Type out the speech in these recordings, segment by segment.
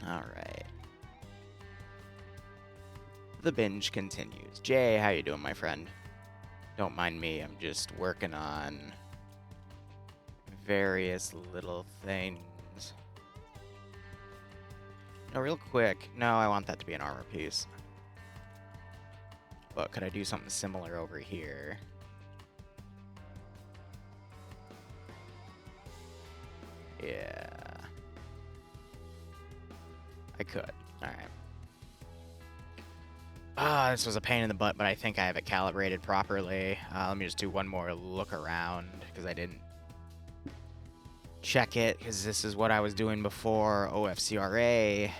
Alright. The binge continues. Jay, how you doing, my friend? Don't mind me, I'm just working on various little things. No, real quick. No, I want that to be an armor piece. But could I do something similar over here? Yeah. I could. Alright. This was a pain in the butt, but I think I have it calibrated properly. Let me just do one more look around, because I didn't check it, because this is what I was doing before OFCRA,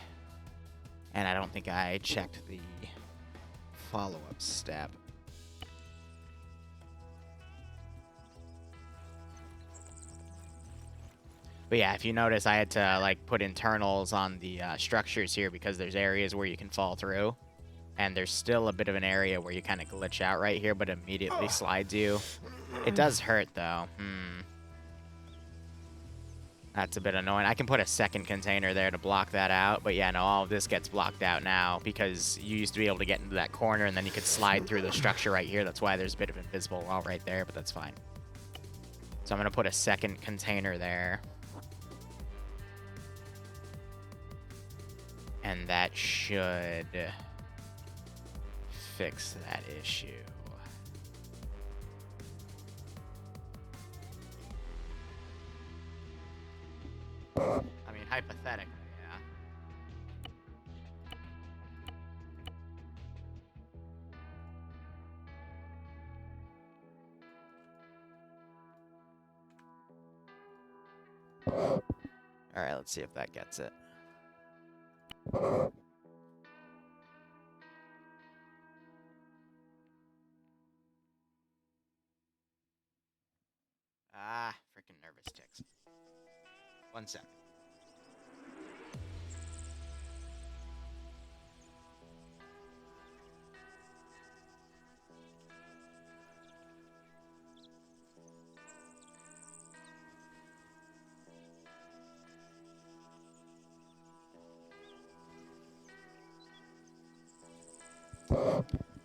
and I don't think I checked the follow-up step. But yeah, if you notice, I had to like put internals on the structures here because there's areas where you can fall through. And there's still a bit of an area where you kind of glitch out right here, but immediately slides you. It does hurt, though. That's a bit annoying. I can put a second container there to block that out. But yeah, no, all of this gets blocked out now because you used to be able to get into that corner and then you could slide through the structure right here. That's why there's a bit of invisible wall right there, but that's fine. So I'm going to put a second container there. And that should fix that issue. I mean, hypothetically, yeah. Alright, let's see if that gets it. Ah, freaking nervous ticks. 1 second.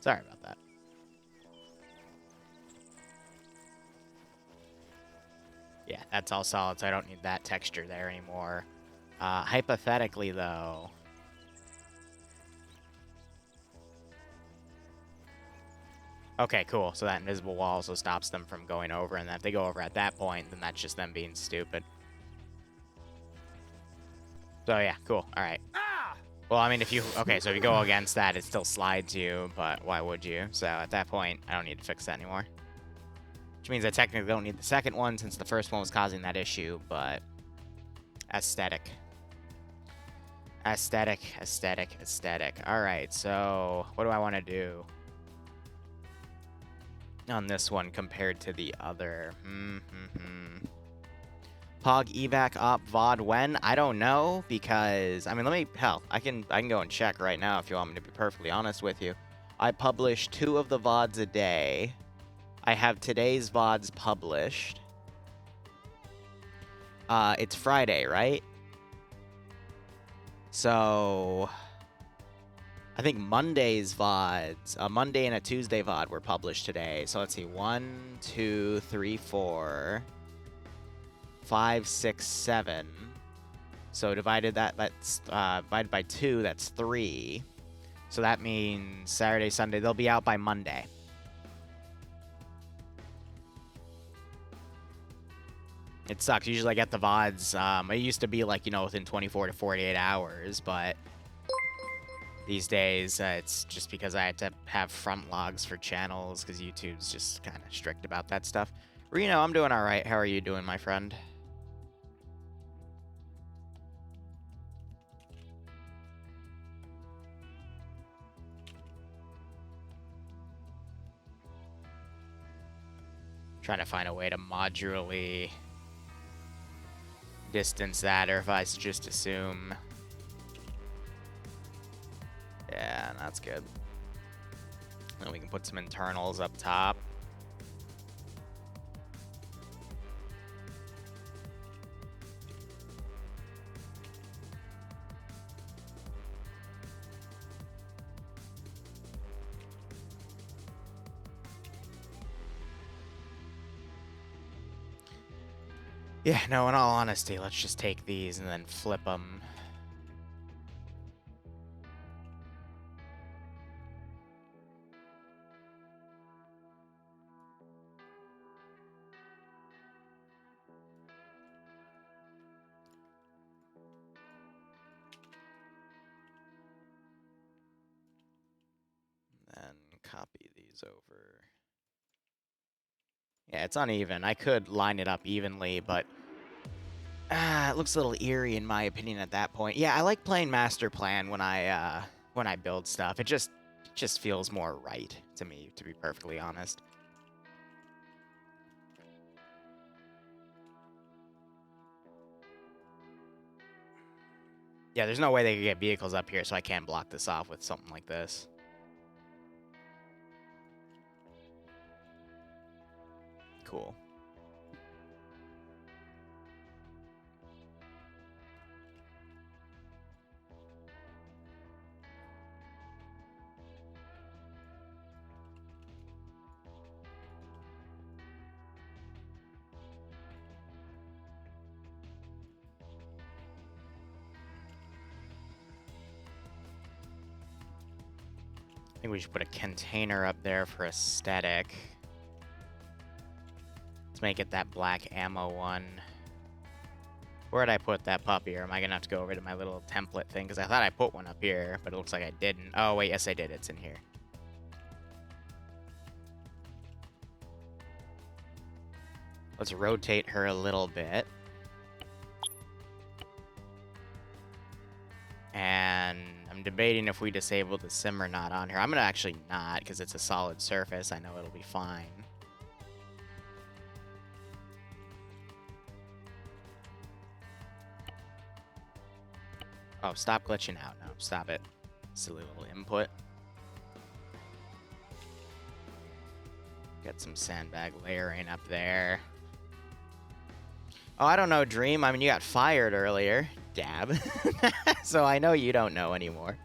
Sorry about that. Yeah, that's all solid, so I don't need that texture there anymore. Hypothetically, though... Okay, cool. So that invisible wall also stops them from going over, and then if they go over at that point, then that's just them being stupid. So yeah, cool. All right. Well, I mean, if you... Okay, so if you go against that, it still slides you, but why would you? So at that point, I don't need to fix that anymore. Which means I technically don't need the second one, since the first one was causing that issue, but... Aesthetic. Aesthetic, aesthetic, aesthetic. Alright, so... What do I want to do on this one compared to the other? Pog evac op VOD when? I don't know, because I mean, I can go and check right now if you want me to be perfectly honest with you. I publish 2 of the VODs a day. I have today's VODs published. It's Friday, right? So I think Monday's VODs, a Monday and a Tuesday VOD were published today. So let's see, 1, 2, 3, 4, 5, 6, 7. So divided by 2, that's 3. So that means Saturday, Sunday, they'll be out by Monday. It sucks. Usually I get the VODs. It used to be like, within 24 to 48 hours, but these days it's just because I had to have front logs for channels because YouTube's just kind of strict about that stuff. Reno, I'm doing all right. How are you doing, my friend? Trying to find a way to modularly distance that, or if I just assume. Yeah, that's good. And we can put some internals up top. Yeah, no, in all honesty, let's just take these and then flip them. Then copy these over. Yeah, it's uneven. I could line it up evenly, but it looks a little eerie in my opinion at that point. Yeah, I like playing master plan when I build stuff. It just feels more right to me, to be perfectly honest. Yeah, there's no way they could get vehicles up here, so I can't block this off with something like this. Cool. I think we should put a container up there for aesthetic. Let's make it that black ammo one. Where'd I put that puppy? Or am I gonna have to go over to my little template thing? Because I thought I put one up here, but it looks like I didn't. Oh, wait, yes I did. It's in here. Let's rotate her a little bit. And I'm debating if we disable the sim or not on her. I'm gonna actually not, because it's a solid surface. I know it'll be fine. Oh, stop glitching out now. Stop it. Silly little input. Get some sandbag layering up there. Oh, I don't know, Dream. I mean, you got fired earlier. Dab. So I know you don't know anymore.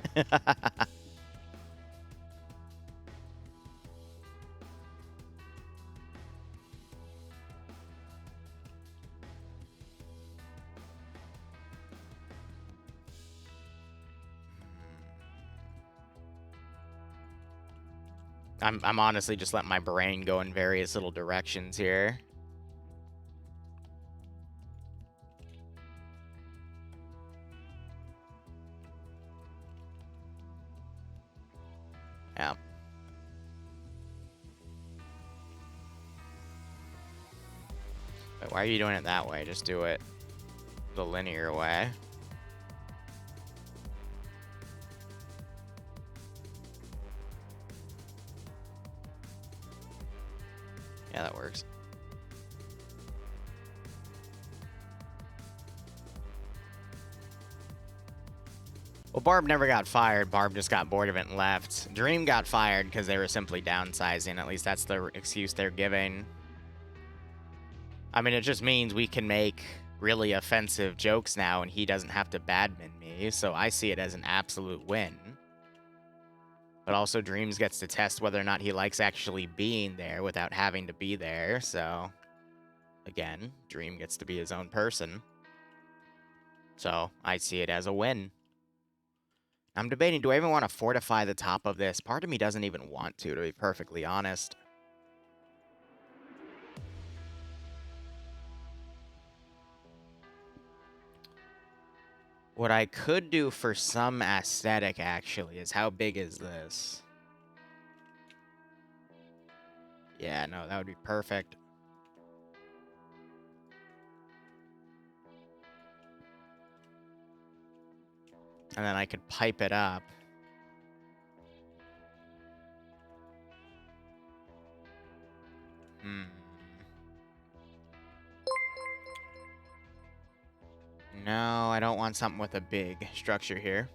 I'm honestly just letting my brain go in various little directions here. Yeah. But why are you doing it that way? Just do it the linear way. Yeah, that works. Well, Barb never got fired. Barb just got bored of it and left. Dream got fired because they were simply downsizing. At least that's the excuse they're giving. I mean, it just means we can make really offensive jokes now and he doesn't have to badman me. So I see it as an absolute win. But also Dreams gets to test whether or not he likes actually being there without having to be there. So, again, Dream gets to be his own person. So I see it as a win. I'm debating, do I even want to fortify the top of this? Part of me doesn't even want to be perfectly honest. What I could do for some aesthetic, actually, is how big is this? Yeah, no, that would be perfect. And then I could pipe it up. No, I don't want something with a big structure here.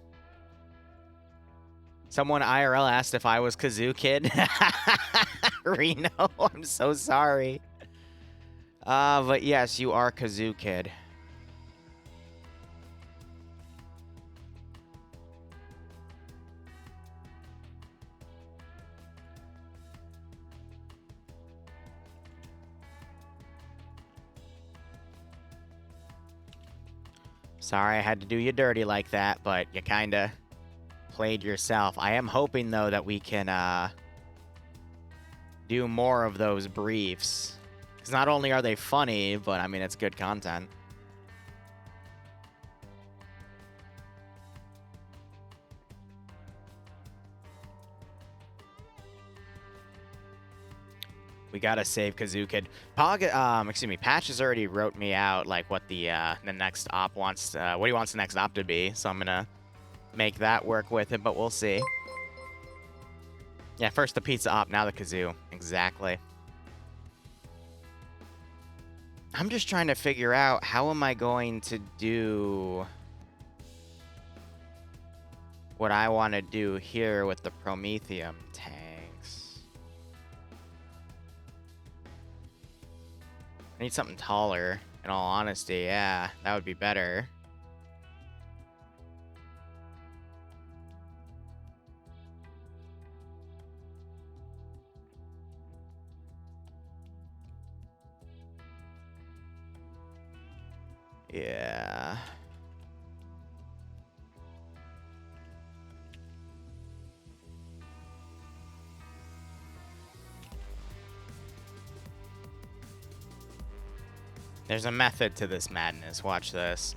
Someone IRL asked if I was Kazoo Kid. Reno, I'm so sorry. But yes, you are Kazoo Kid. Sorry I had to do you dirty like that, but you kinda played yourself. I am hoping, though, that we can, do more of those briefs. Because not only are they funny, but, I mean, it's good content. We gotta save Kazoo-Kid. Patch has already wrote me out, like, what the next op wants, what he wants the next op to be, so I'm gonna make that work with it, but we'll see. Yeah, first the pizza op, now the kazoo. Exactly. I'm just trying to figure out, how am I going to do what I want to do here with the Promethium tanks? I need something taller, in all honesty. Yeah, that would be better. Yeah. There's a method to this madness. Watch this.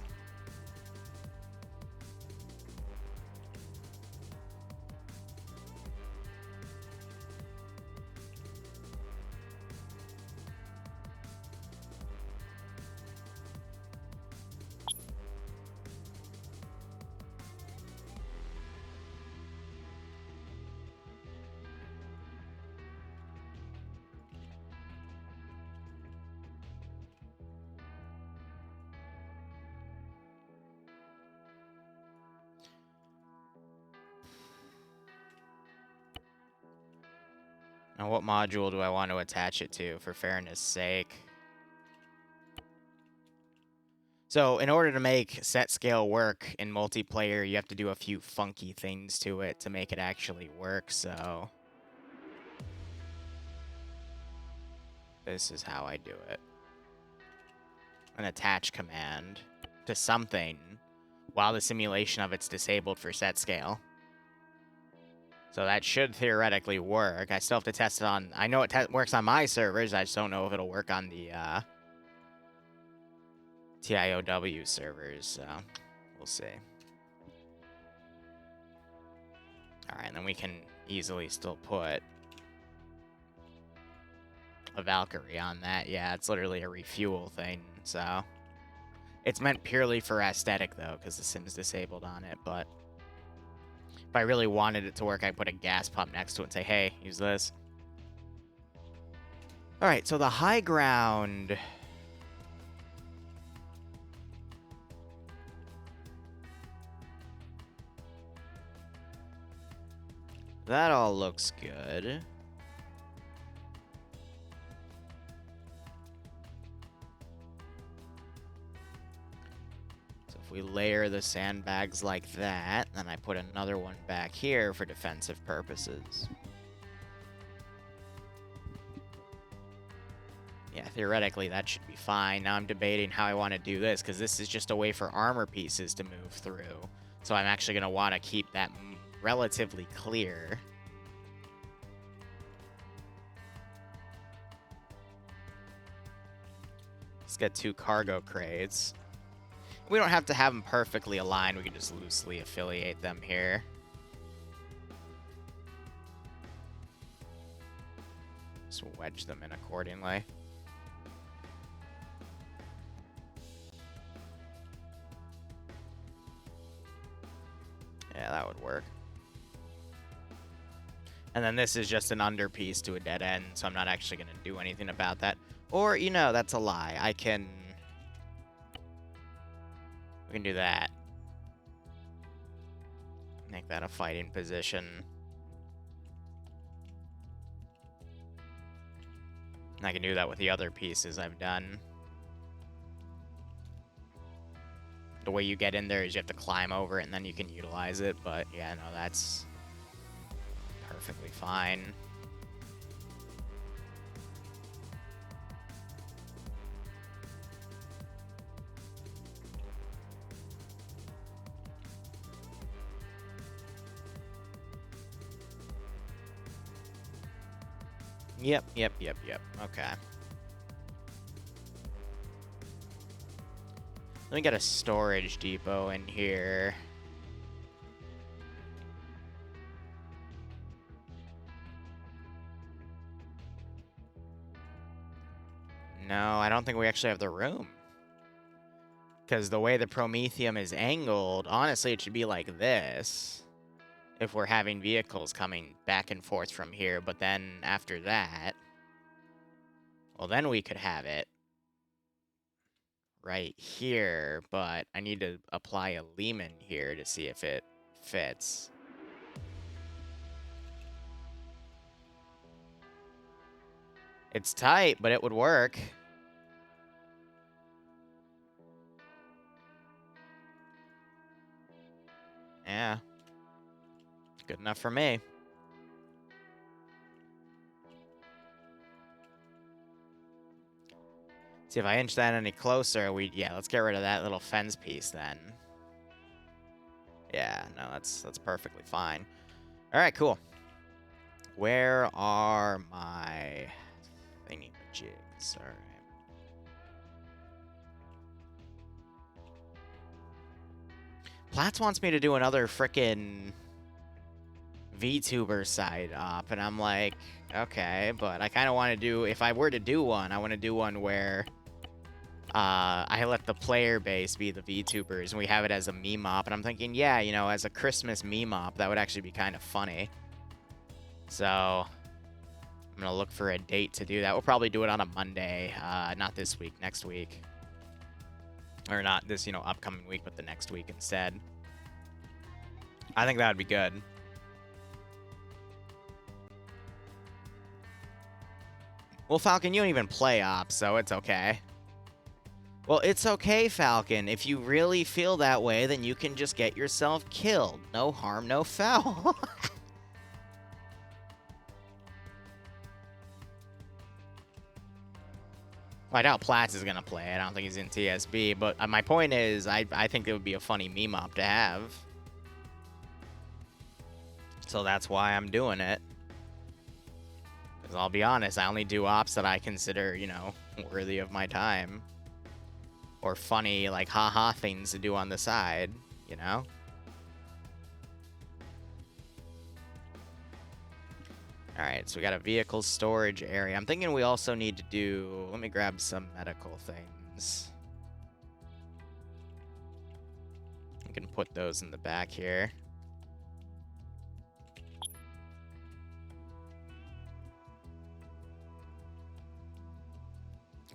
Now, what module do I want to attach it to, for fairness' sake? So, in order to make set scale work in multiplayer, you have to do a few funky things to it to make it actually work, so... this is how I do it. An attach command to something while the simulation of it's disabled for set scale. So that should theoretically work. I still have to test it on... I know it works on my servers. I just don't know if it'll work on the TIOW servers. So we'll see. Alright, and then we can easily still put a Valkyrie on that. Yeah, it's literally a refuel thing. So it's meant purely for aesthetic, though, because the sim's disabled on it. But if I really wanted it to work, I'd put a gas pump next to it and say, hey, use this. All right, so the high ground... that all looks good. So if we layer the sandbags like that, then I put another one back here for defensive purposes. Yeah, theoretically, that should be fine. Now I'm debating how I want to do this, because this is just a way for armor pieces to move through. So I'm actually going to want to keep that relatively clear. Let's get 2 cargo crates. We don't have to have them perfectly aligned. We can just loosely affiliate them here. Just wedge them in accordingly. Yeah, that would work. And then this is just an underpiece to a dead end, so I'm not actually going to do anything about that. Or, you know, that's a lie. We can do that. Make that a fighting position. And I can do that with the other pieces I've done. The way you get in there is you have to climb over it and then you can utilize it. But yeah, no, that's perfectly fine. Yep. Okay. Let me get a storage depot in here. No, I don't think we actually have the room. Because the way the Prometheum is angled, honestly, it should be like this. If we're having vehicles coming back and forth from here. But then after that, well, then we could have it right here. But I need to apply a Lehman here to see if it fits. It's tight, but it would work. Yeah. Good enough for me. See, if I inch that any closer, yeah, let's get rid of that little fence piece then. Yeah, no, that's perfectly fine. All right, cool. Where are my thingy-majigs? All right. Platts wants me to do another frickin' VTuber side op, and I'm like, okay, but I kind of want to do, if I were to do one, I want to do one where I let the player base be the VTubers, and we have it as a meme op, and I'm thinking, yeah, you know, as a Christmas meme op, that would actually be kind of funny. So, I'm going to look for a date to do that. We'll probably do it on a Monday, not this week, next week. Or not this, you know, upcoming week, but the next week instead. I think that would be good. Well, Falcon, you don't even play ops, so it's okay. Well, it's okay, Falcon. If you really feel that way, then you can just get yourself killed. No harm, no foul. I doubt Platts is going to play it. I don't think he's in TSB. But my point is, I think it would be a funny meme op to have. So that's why I'm doing it. Because I'll be honest, I only do ops that I consider, you know, worthy of my time. Or funny, like, haha things to do on the side, you know? Alright, so we got a vehicle storage area. I'm thinking we also need to do... Let me grab some medical things. We can put those in the back here.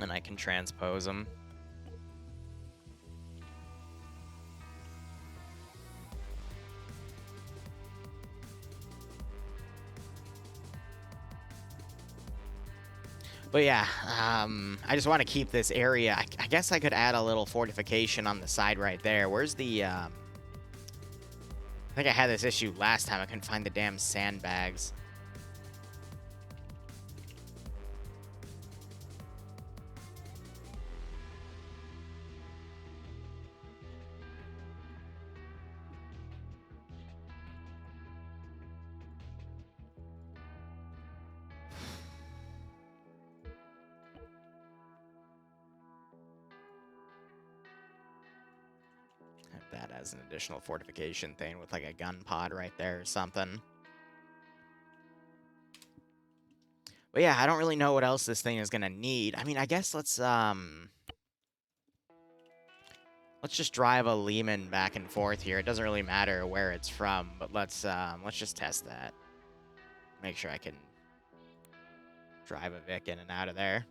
And I can transpose them. But yeah, I just want to keep this area. I guess I could add a little fortification on the side right there. Where's the, I think I had this issue last time. I couldn't find the damn sandbags. That as an additional fortification thing with like a gun pod right there or something. But yeah, I don't really know what else this thing is gonna need. I mean, I guess let's just drive a Lehman back and forth here. It doesn't really matter where it's from, but let's just test that. Make sure I can drive a Vic in and out of there.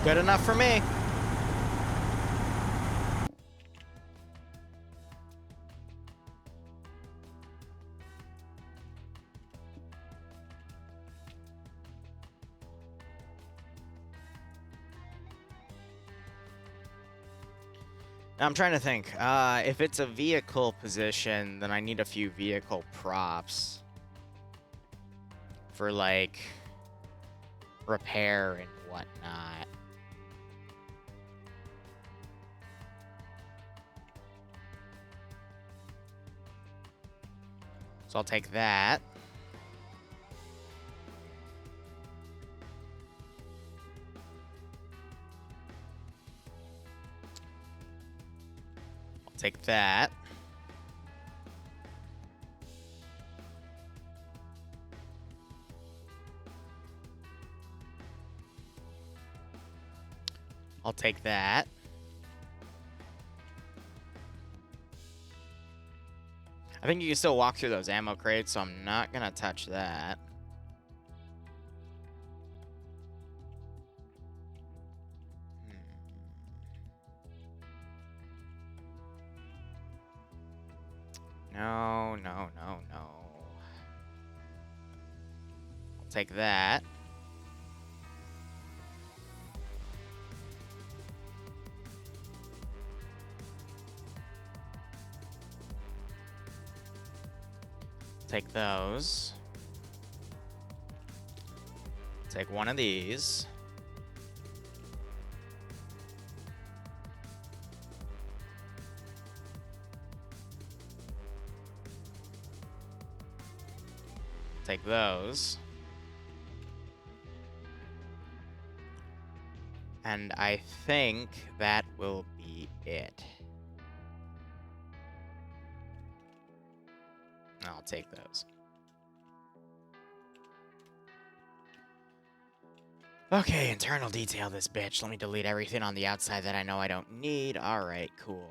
Good enough for me. I'm trying to think. If it's a vehicle position, then I need a few vehicle props for, like, repair and whatnot. So I'll take that. I'll take that. I'll take that. I think you can still walk through those ammo crates, so I'm not gonna touch that. No, no, no, no. I'll take that. Take those. Take one of these. Take those. And I think that will be it. I'll take those. Okay, internal detail this bitch. Let me delete everything on the outside that I know I don't need. Alright, cool.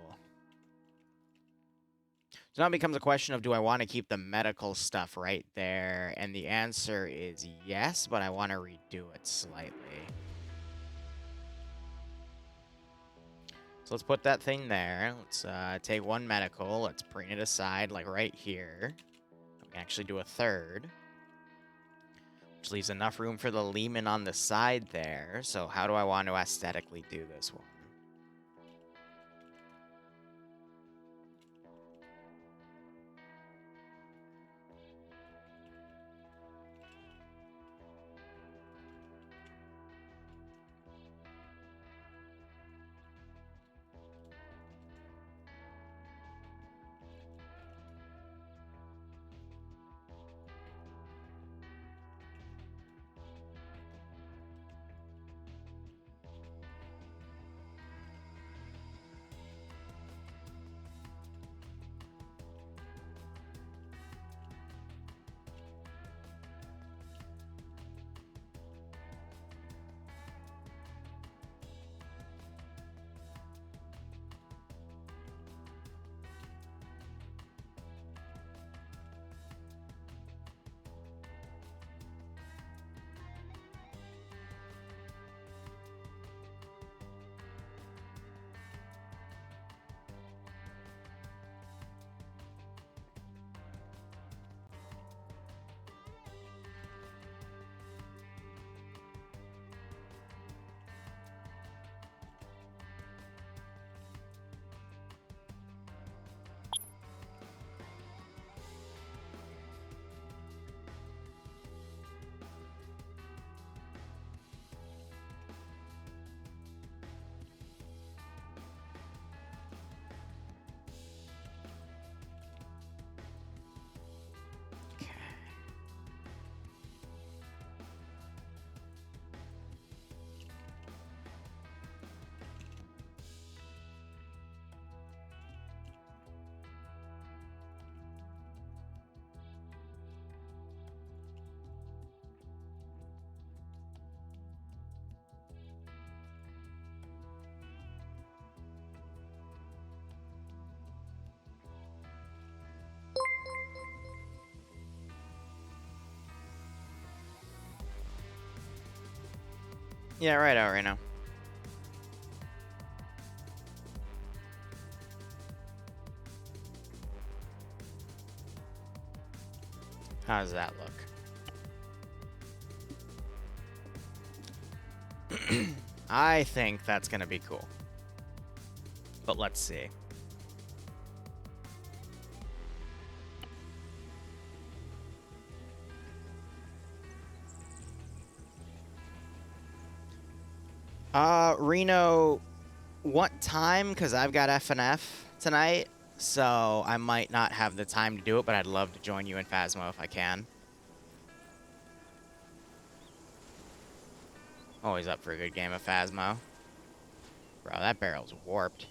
So now it becomes a question of, do I want to keep the medical stuff right there? And the answer is yes, but I want to redo it slightly. So let's put that thing there. Let's take one medical. Let's bring it aside, like right here. We can actually do a third, which leaves enough room for the Lehman on the side there. So how do I want to aesthetically do this one? Yeah, right out right now. How does that look? I think that's going to be cool. But let's see. Reno, what time? Because I've got FNF tonight, so I might not have the time to do it, but I'd love to join you in Phasmo if I can. Always up for a good game of Phasmo. Bro, that barrel's warped.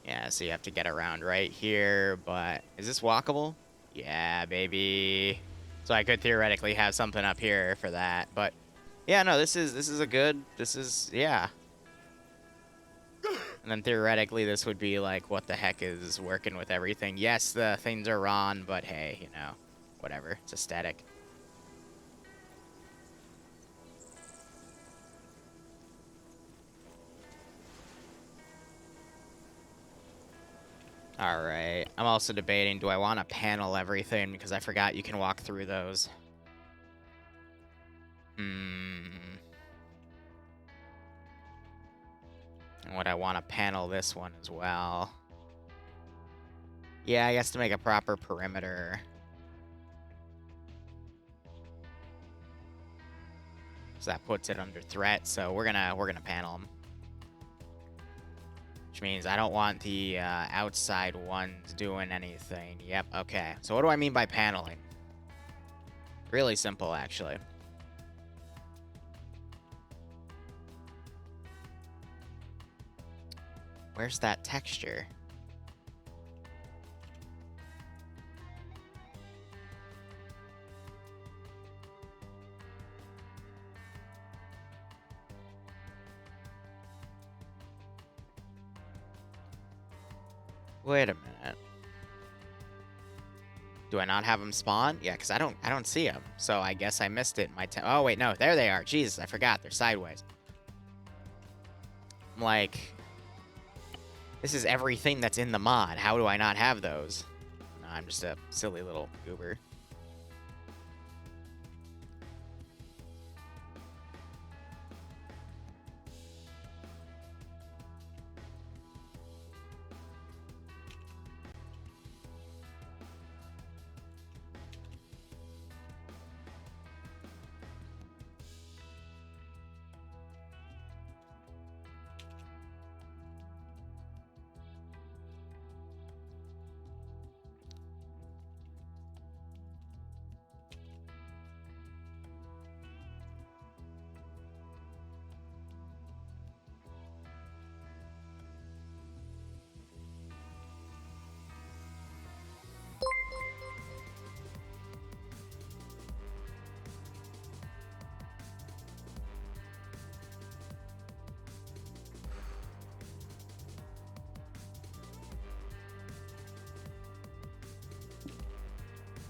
Yeah, so you have to get around right here, but is this walkable? Yeah, baby. So I could theoretically have something up here for that, but yeah, no, this is a good, yeah. And then theoretically this would be like, what the heck is working with everything? Yes, the things are on, but hey, you know, whatever. It's aesthetic. All right. I'm also debating, do I want to panel everything? Because I forgot you can walk through those. And would I want to panel this one as well? Yeah, I guess to make a proper perimeter. So that puts it under threat, so we're gonna panel them. Which means I don't want the outside ones doing anything. Yep, okay. So what do I mean by paneling? Really simple, actually. Where's that texture? Wait a minute. Do I not have them spawn? Yeah, because I don't see them. So I guess I missed it. Oh wait, no, there they are. Jesus, I forgot. They're sideways. I'm like, this is everything that's in the mod. How do I not have those? No, I'm just a silly little goober.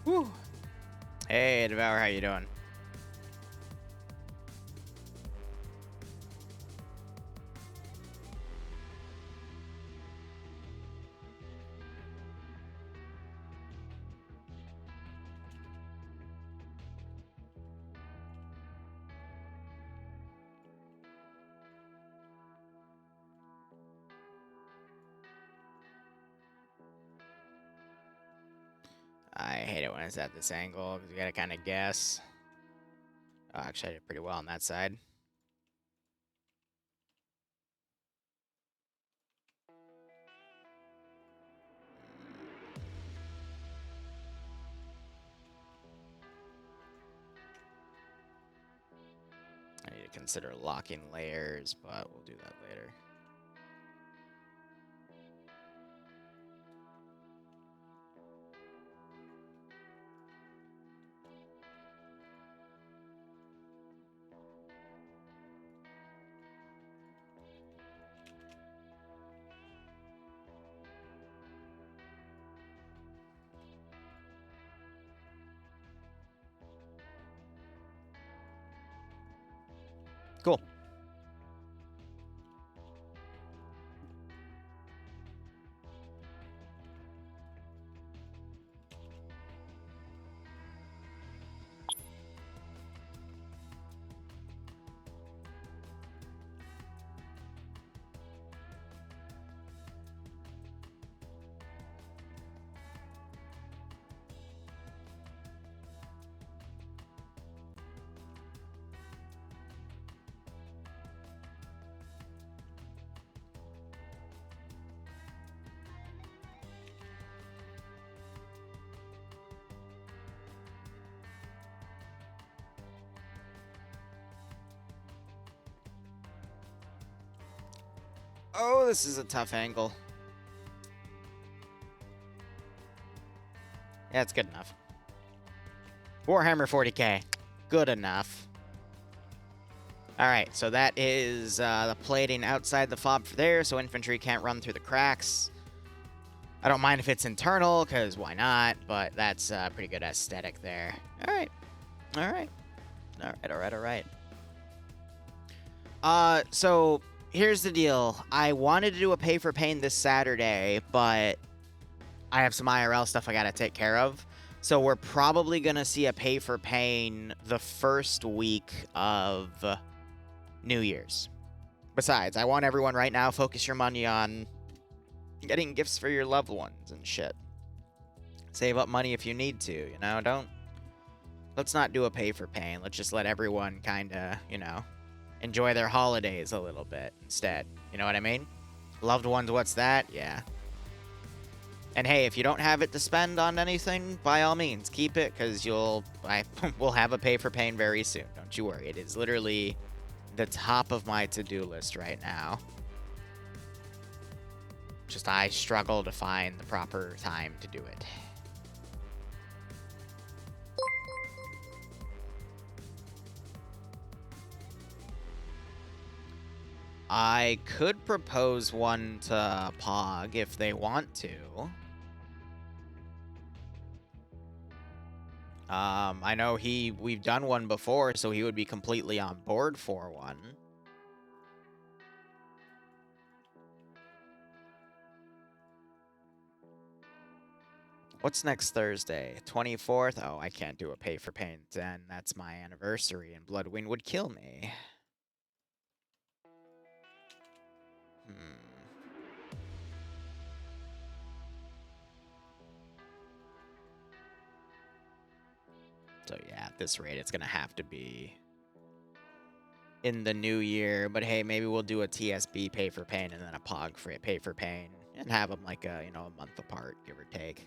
Whew. Hey, Devour, how you doing? I hate it when it's at this angle, because you gotta kind of guess. Oh, actually, I did pretty well on that side. I need to consider locking layers, but we'll do that later. Cool. Oh, this is a tough angle. Yeah, it's good enough. Warhammer 40k. Good enough. Alright, so that is the plating outside the fob for there, so infantry can't run through the cracks. I don't mind if it's internal, because why not? But that's a pretty good aesthetic there. Alright. Alright. Alright. So here's the deal. I wanted to do a pay for pain this Saturday, but I have some IRL stuff I gotta take care of. So we're probably gonna see a pay for pain the first week of New Year's. Besides, I want everyone right now, focus your money on getting gifts for your loved ones and shit. Save up money if you need to, you know? Let's not do a pay for pain. Let's just let everyone kinda, you know, enjoy their holidays a little bit instead. You know what I mean? Loved ones, what's that? Yeah. And hey, if you don't have it to spend on anything, by all means, keep it, because we'll have a pay for pain very soon. Don't you worry. It is literally the top of my to-do list right now. Just I struggle to find the proper time to do it. I could propose one to Pog if they want to. I know we've done one before, so he would be completely on board for one. What's next Thursday? 24th? Oh, I can't do a pay for pain then. That's my anniversary, and Bloodwing would kill me. So yeah, at this rate, it's gonna have to be in the new year. But hey, maybe we'll do a TSB pay for pain and then a Pog for pay for pain, and have them like a month apart, give or take.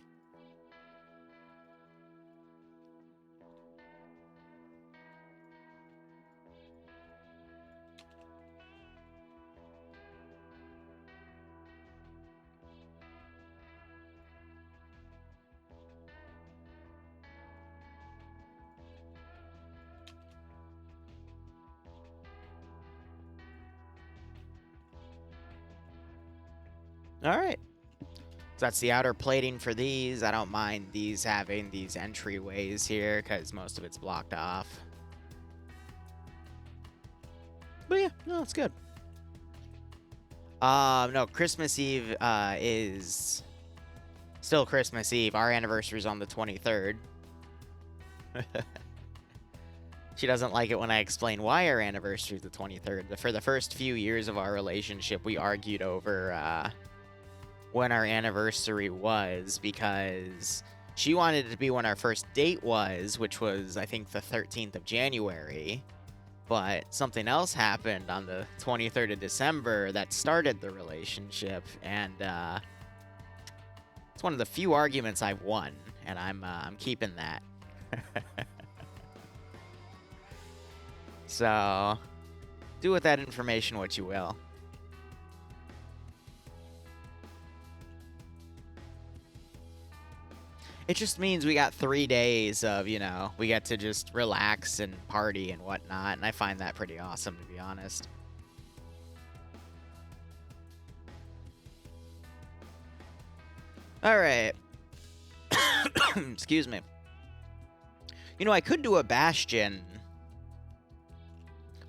All right. So that's the outer plating for these. I don't mind these having these entryways here because most of it's blocked off. But yeah, no, it's good. No, Christmas Eve is still Christmas Eve. Our anniversary is on the 23rd. She doesn't like it when I explain why our anniversary is the 23rd. For the first few years of our relationship, we argued over when our anniversary was, because she wanted it to be when our first date was, which was, I think, the 13th of January. But something else happened on the 23rd of December that started the relationship, and it's one of the few arguments I've won, and I'm keeping that. So, do with that information what you will. It just means we got 3 days of, we get to just relax and party and whatnot, and I find that pretty awesome, to be honest. All right. Excuse me. I could do a bastion,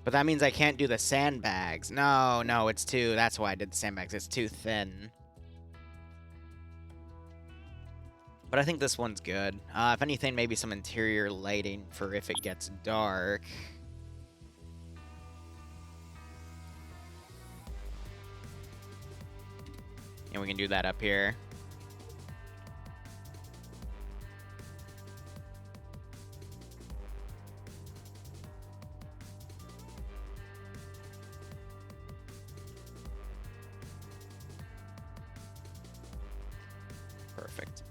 but that means I can't do the sandbags. No, it's too... That's why I did the sandbags. It's too thin. But I think this one's good. If anything, maybe some interior lighting for if it gets dark. And we can do that up here. Perfect.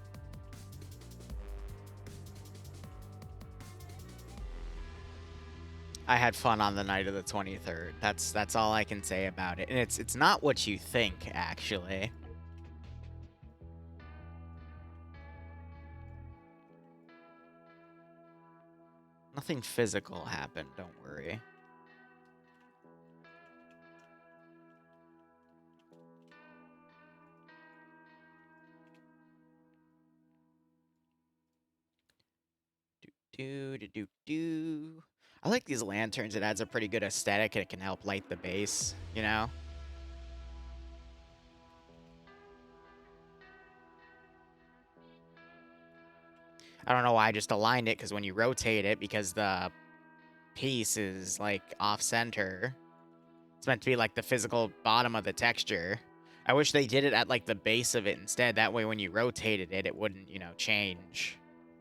I had fun on the night of the 23rd. That's all I can say about it. And it's not what you think, actually. Nothing physical happened, don't worry. Do. I like these lanterns. It adds a pretty good aesthetic and it can help light the base, you know? I don't know why I just aligned it, because when you rotate it, because the piece is, like, off-center, it's meant to be, like, the physical bottom of the texture. I wish they did it at, like, the base of it instead. That way, when you rotated it, it wouldn't, you know, change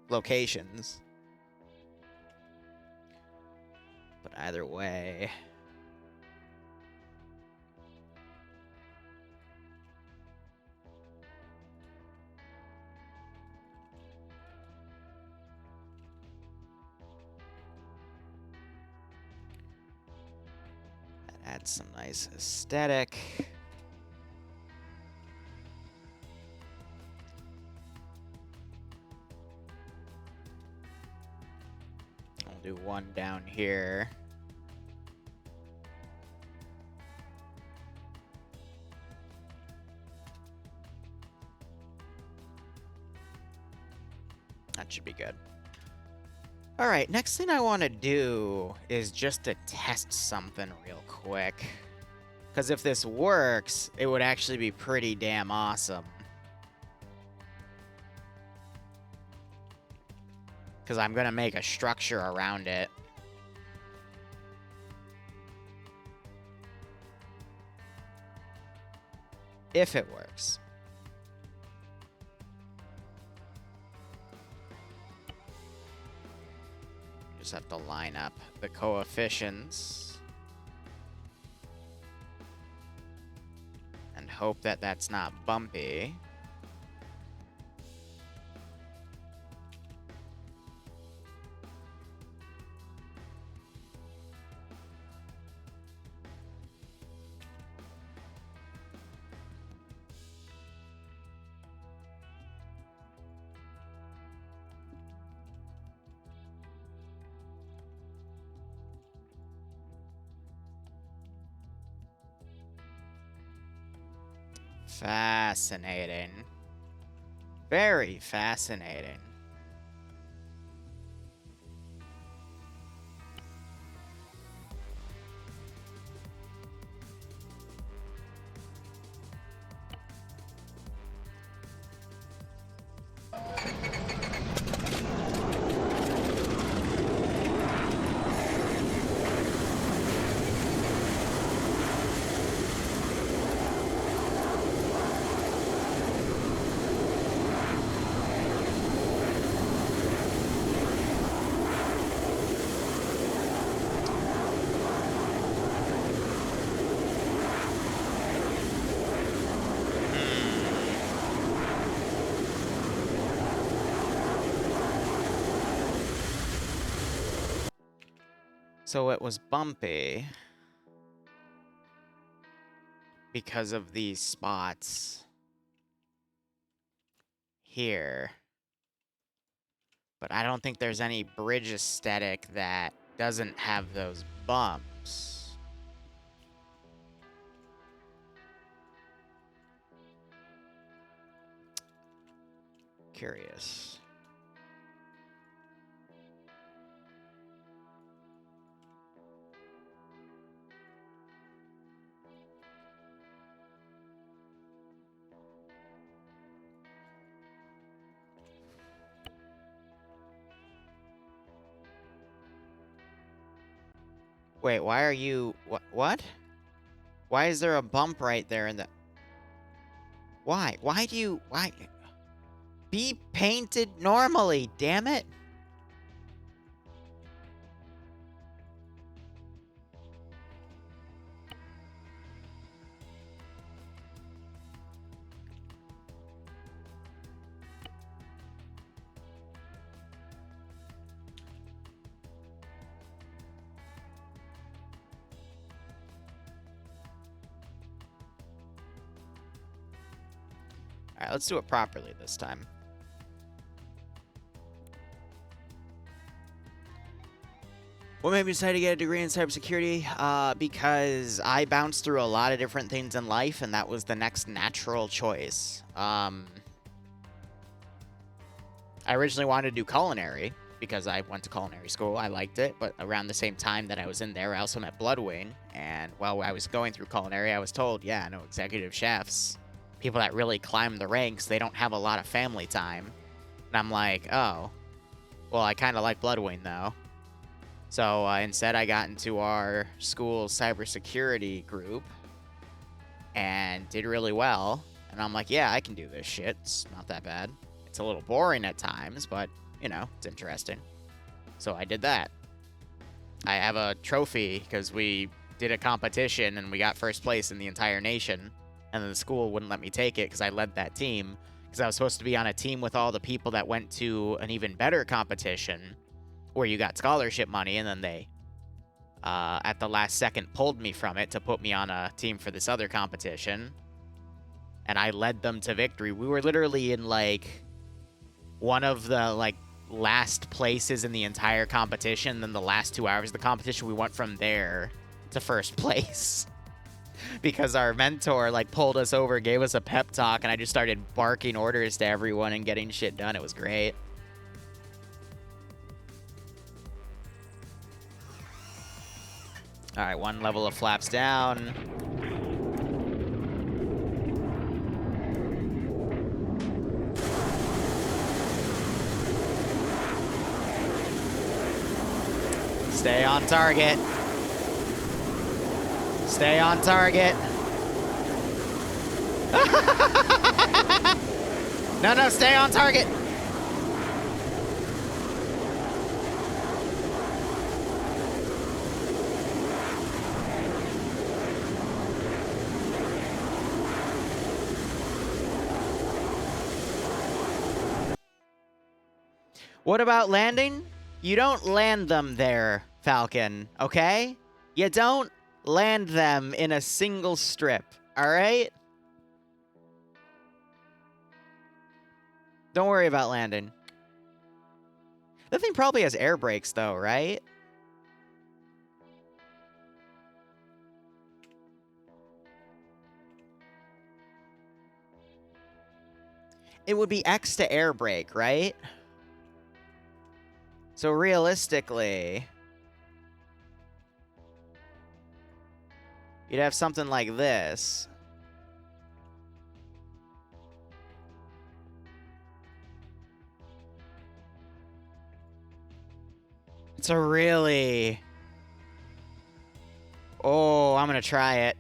locations. But either way... that adds some nice aesthetic. I'll do one down here. That should be good. All right, next thing I want to do is just to test something real quick. Because if this works, it would actually be pretty damn awesome. Because I'm going to make a structure around it. If it works. Just have to line up the coefficients. And hope that that's not bumpy. Fascinating. Very fascinating. So it was bumpy because of these spots here. But I don't think there's any bridge aesthetic that doesn't have those bumps. Curious. Wait, why are you... What? Why is there a bump right there in the... Why? Why do you... Why? Be painted normally, damn it! Alright, let's do it properly this time. What made me decide to get a degree in cybersecurity? Because I bounced through a lot of different things in life, and that was the next natural choice. I originally wanted to do culinary, because I went to culinary school. I liked it, but around the same time that I was in there, I also met Bloodwing, and while I was going through culinary, I was told, yeah, I know executive chefs, people that really climb the ranks, they don't have a lot of family time. And I'm like, oh, well, I kind of like Bloodwing, though. So instead, I got into our school's cybersecurity group and did really well. And I'm like, yeah, I can do this shit. It's not that bad. It's a little boring at times, but, you know, it's interesting. So I did that. I have a trophy because we did a competition and we got first place in the entire nation. And then the school wouldn't let me take it because I led that team. Because I was supposed to be on a team with all the people that went to an even better competition where you got scholarship money, and then they, at the last second, pulled me from it to put me on a team for this other competition. And I led them to victory. We were literally in, like, one of the, like, last places in the entire competition. Then the last 2 hours of the competition, we went from there to first place. Because our mentor, like, pulled us over, gave us a pep talk, and I just started barking orders to everyone and getting shit done. It was great. All right, one level of flaps down. Stay on target. Stay on target. No, stay on target. What about landing? You don't land them there, Falcon, okay? You don't land them in a single strip, all right? Don't worry about landing. That thing probably has air brakes, though, right? It would be X to air brake, right? So realistically, you'd have something like this. It's a really... Oh, I'm gonna try it.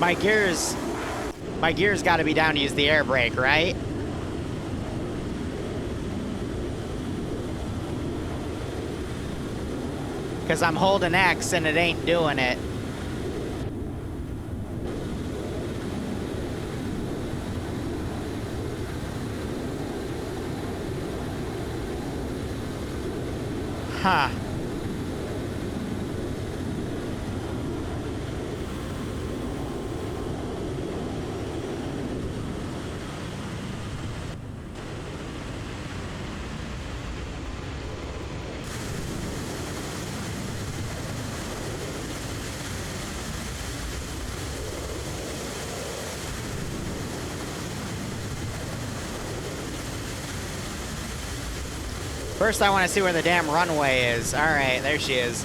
My gears gotta be down to use the air brake, right? Because I'm holding X and it ain't doing it. Huh. First, I want to see where the damn runway is. All right, there she is.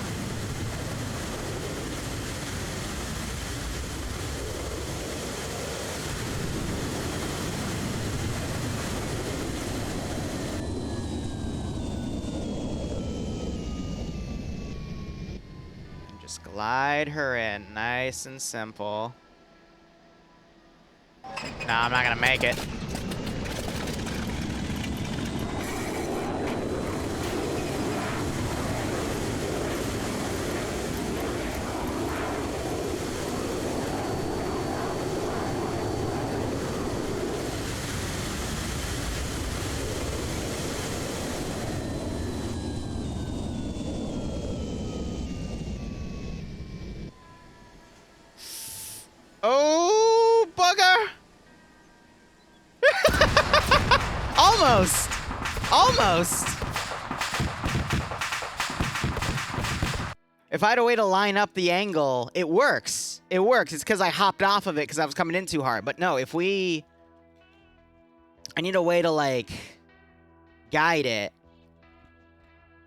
And just glide her in, nice and simple. No, I'm not gonna make it. Oh, bugger! Almost! Almost! If I had a way to line up the angle, it works. It works. It's because I hopped off of it because I was coming in too hard. But no, if we... I need a way to, like, guide it.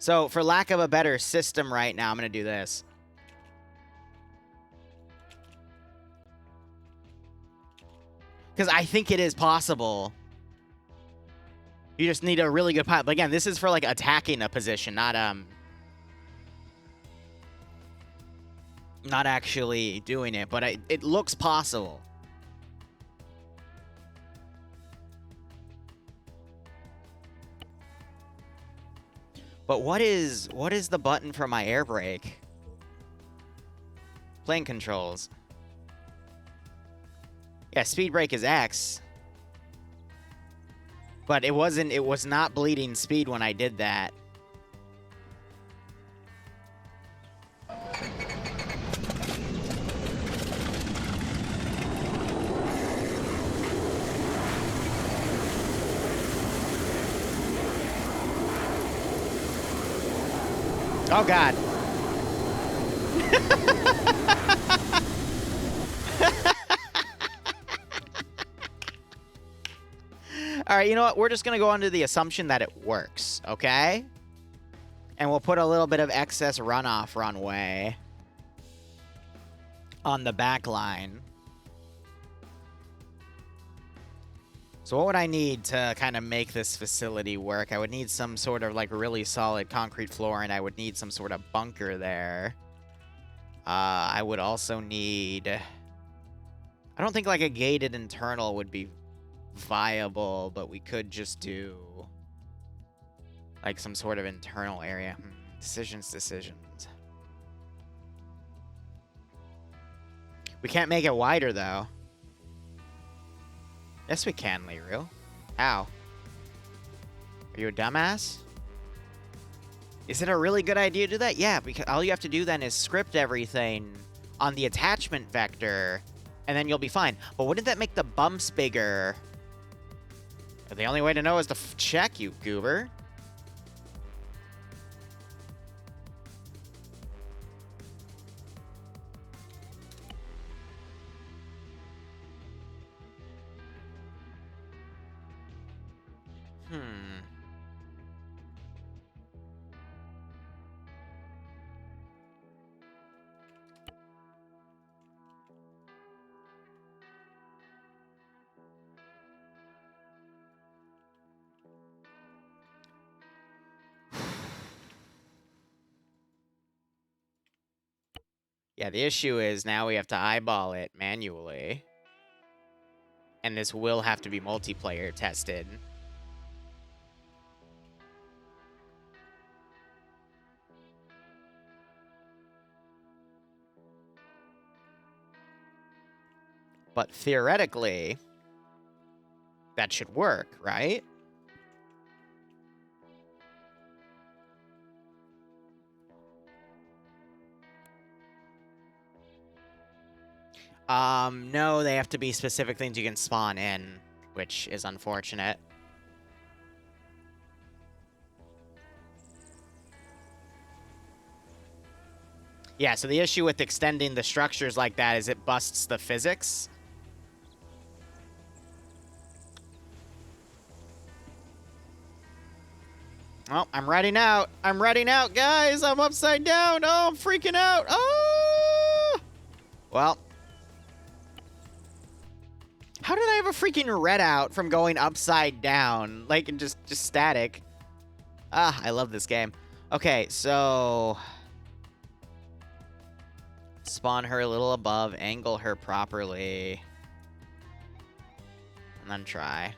So, for lack of a better system right now, I'm going to do this. Because I think it is possible. You just need a really good pilot. But again, this is for, like, attacking a position, not actually doing it. But it looks possible. But what is the button for my air brake? Plane controls. Yeah, speed brake is X. But it was not bleeding speed when I did that. Oh, God. All right, you know what? We're just going to go under the assumption that it works, okay? And we'll put a little bit of excess runoff runway on the back line. So what would I need to kind of make this facility work? I would need some sort of, like, really solid concrete floor, and I would need some sort of bunker there. I would also need... I don't think, like, a gated internal would be viable, but we could just do, like, some sort of internal area. Decisions. We can't make it wider, though. Yes, we can, Liru. How? Are you a dumbass? Is it a really good idea to do that? Yeah, because all you have to do then is script everything on the attachment vector, and then you'll be fine. But wouldn't that make the bumps bigger? The only way to know is to check, you goober. Yeah, the issue is now we have to eyeball it manually. And this will have to be multiplayer tested. But theoretically, that should work, right? No, they have to be specific things you can spawn in, which is unfortunate. Yeah, so the issue with extending the structures like that is it busts the physics. Oh, I'm ready now. I'm ready out, guys. I'm upside down. Oh, I'm freaking out. Oh! Well. How did I have a freaking red out from going upside down? Like, and just static. Ah, I love this game. Okay, so... Spawn her a little above, angle her properly. And then try.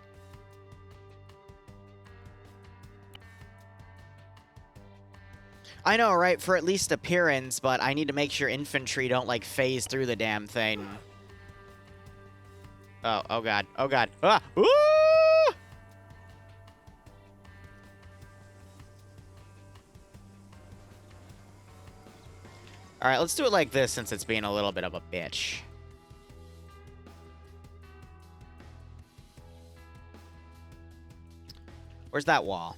I know, right? For at least appearance, but I need to make sure infantry don't, like, phase through the damn thing. Oh, oh god. Oh god. Ah! Ooh! Alright, let's do it like this since it's being a little bit of a bitch. Where's that wall?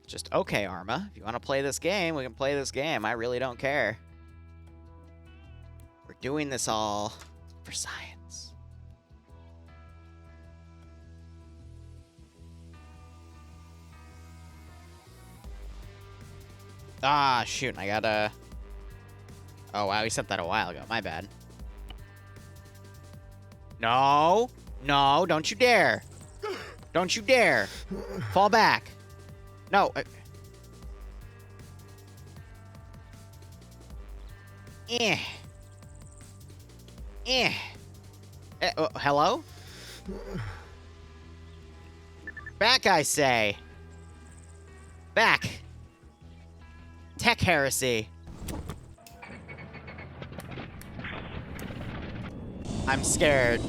Just, okay, Arma. If you want to play this game, we can play this game. I really don't care. We're doing this all for science. Ah, shoot. I gotta... Oh, wow. We sent that a while ago. My bad. No. No, don't you dare. Don't you dare. Fall back. No. Hello? Back, I say. Back. Tech heresy. I'm scared.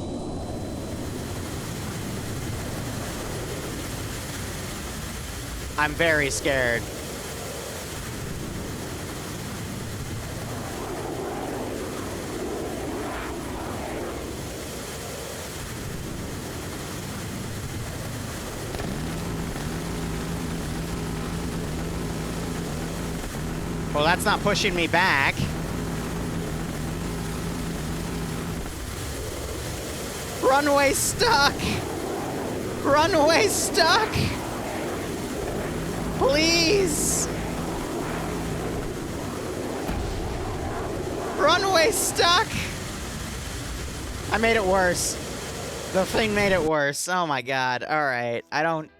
I'm very scared. Well, that's not pushing me back. Runway stuck! Runway stuck! Please! Runway stuck! I made it worse. The thing made it worse. Oh my god. Alright. I don't...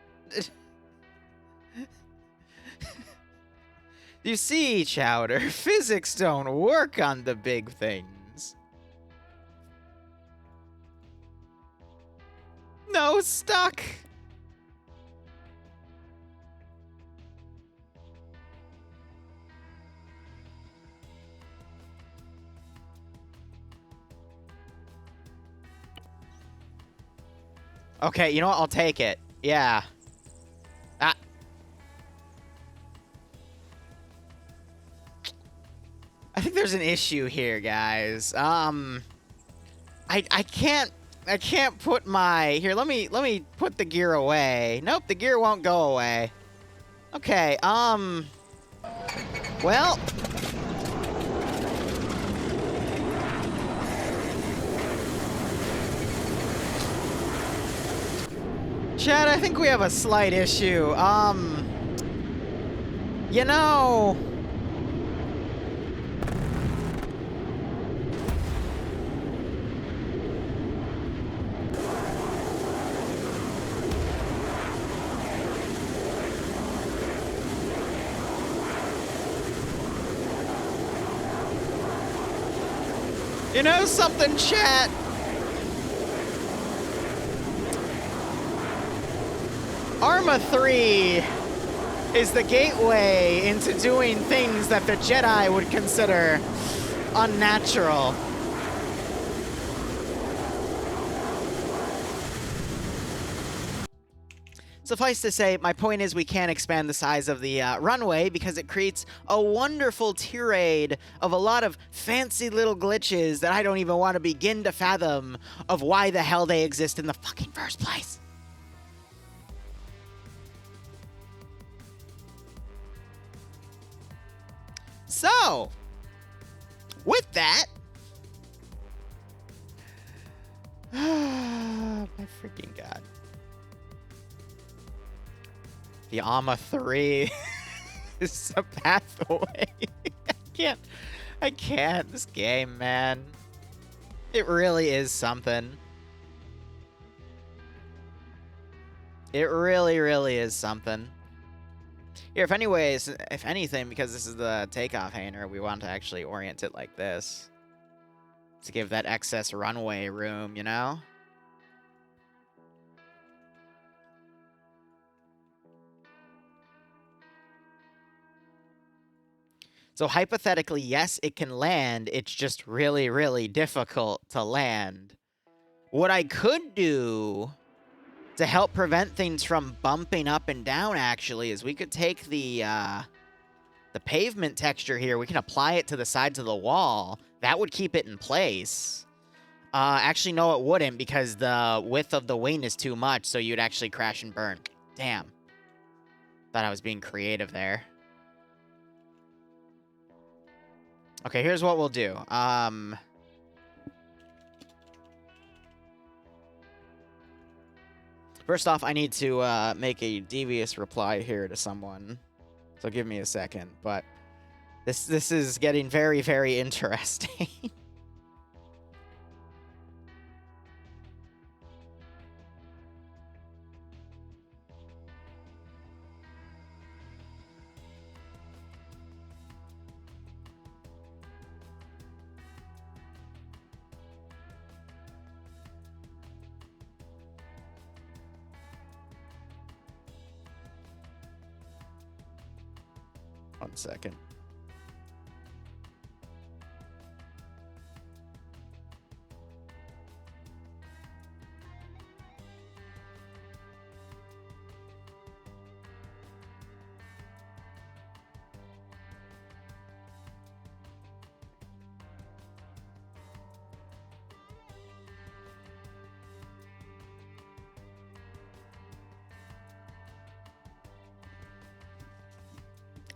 You see, Chowder, physics don't work on the big things. No, stuck! Okay, you know what? I'll take it. Yeah. Ah. I think there's an issue here, guys. I can't put my... Here, let me put the gear away. Nope, the gear won't go away. Okay, well... Chad, I think we have a slight issue. You know... You know something, chat? Arma 3 is the gateway into doing things that the Jedi would consider unnatural. Suffice to say, my point is we can't expand the size of the runway because it creates a wonderful tirade of a lot of fancy little glitches that I don't even want to begin to fathom of why the hell they exist in the fucking first place. So, with that, my freaking god. The Alma 3 is a pathway. I can't. This game, man. It really is something. It really, really is something. Here, if anything, because this is the takeoff hangar, we want to actually orient it like this. To give that excess runway room, you know? So hypothetically, yes, it can land. It's just really, really difficult to land. What I could do to help prevent things from bumping up and down, actually, is we could take the pavement texture here. We can apply it to the sides of the wall. That would keep it in place. Actually, no, it wouldn't, because the width of the wing is too much, so you'd actually crash and burn. Damn. Thought I was being creative there. Okay, here's what we'll do. First off, I need to make a devious reply here to someone. So give me a second, but this is getting very, very interesting. 1 second.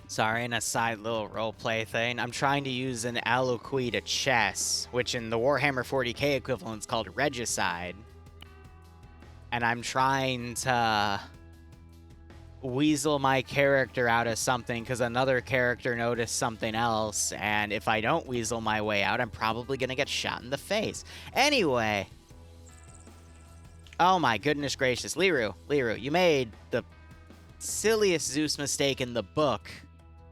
Sorry, in a side little roleplay thing, I'm trying to use an alloquy to chess, which in the Warhammer 40k equivalent is called regicide. And I'm trying to weasel my character out of something because another character noticed something else, and if I don't weasel my way out, I'm probably going to get shot in the face. Anyway. Oh my goodness gracious. Liru, you made the silliest Zeus mistake in the book.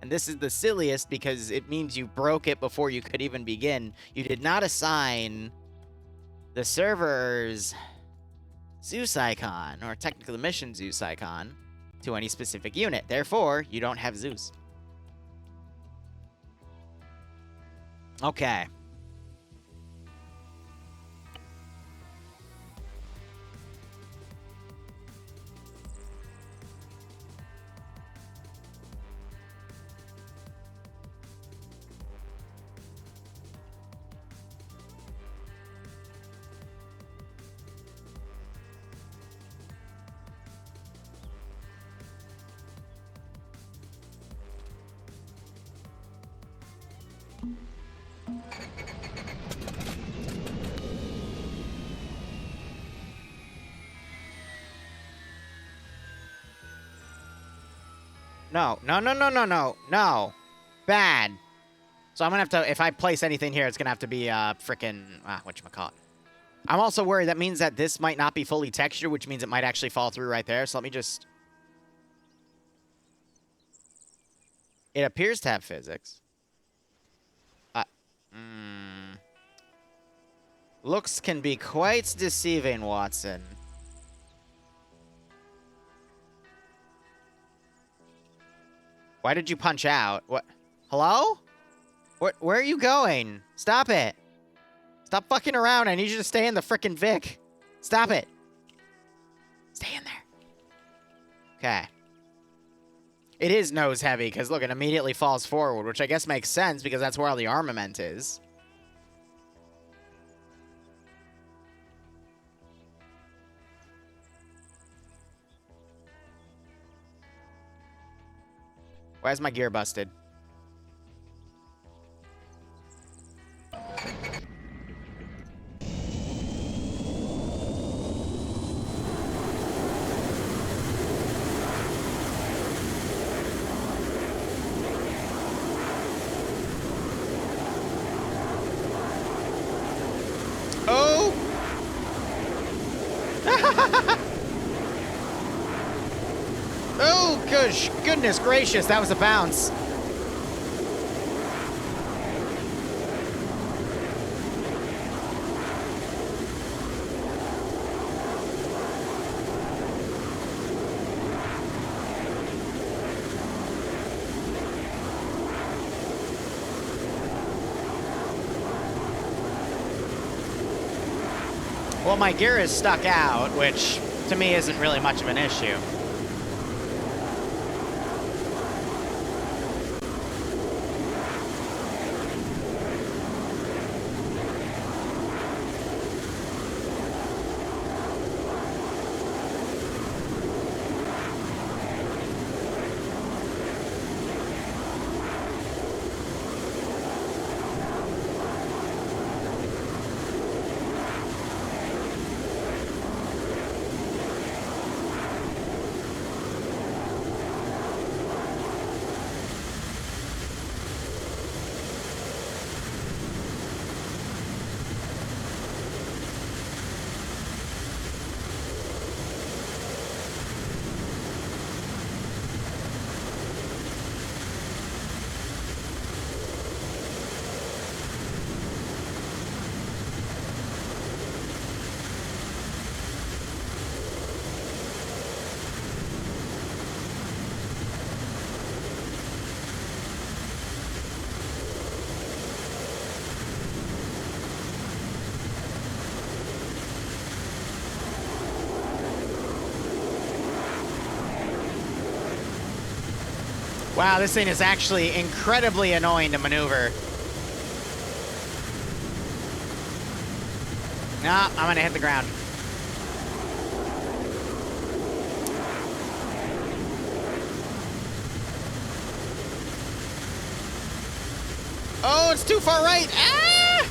And this is the silliest because it means you broke it before you could even begin. You did not assign the server's Zeus icon, or technically the mission Zeus icon, to any specific unit. Therefore, you don't have Zeus. Okay. No. Bad. So I'm gonna have to, if I place anything here, it's gonna have to be, frickin', whatchamacallit. I'm also worried that means that this might not be fully textured, which means it might actually fall through right there. So let me just... It appears to have physics. Looks can be quite deceiving, Watson. Why did you punch out? What? Hello? Where are you going? Stop it. Stop fucking around. I need you to stay in the frickin' Vic. Stop it. Stay in there. Okay. It is nose heavy, because look, it immediately falls forward, which I guess makes sense, because that's where all the armament is. Why is my gear busted? Oh! Oh, goodness gracious, that was a bounce. Well, my gear is stuck out, which to me isn't really much of an issue. Wow, this thing is actually incredibly annoying to maneuver. Nah, I'm gonna hit the ground. Oh, it's too far right. Ah!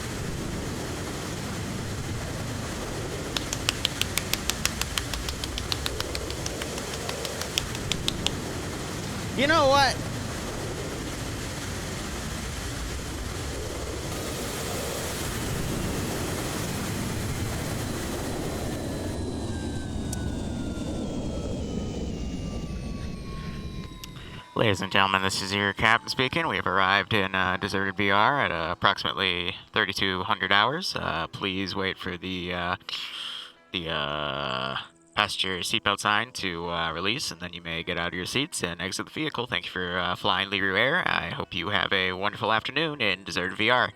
You know what? Ladies and gentlemen, this is your captain speaking. We have arrived in deserted VR at approximately 3,200 hours. Please wait for the passenger seatbelt sign to release, and then you may get out of your seats and exit the vehicle. Thank you for flying Liru Air. I hope you have a wonderful afternoon in deserted VR.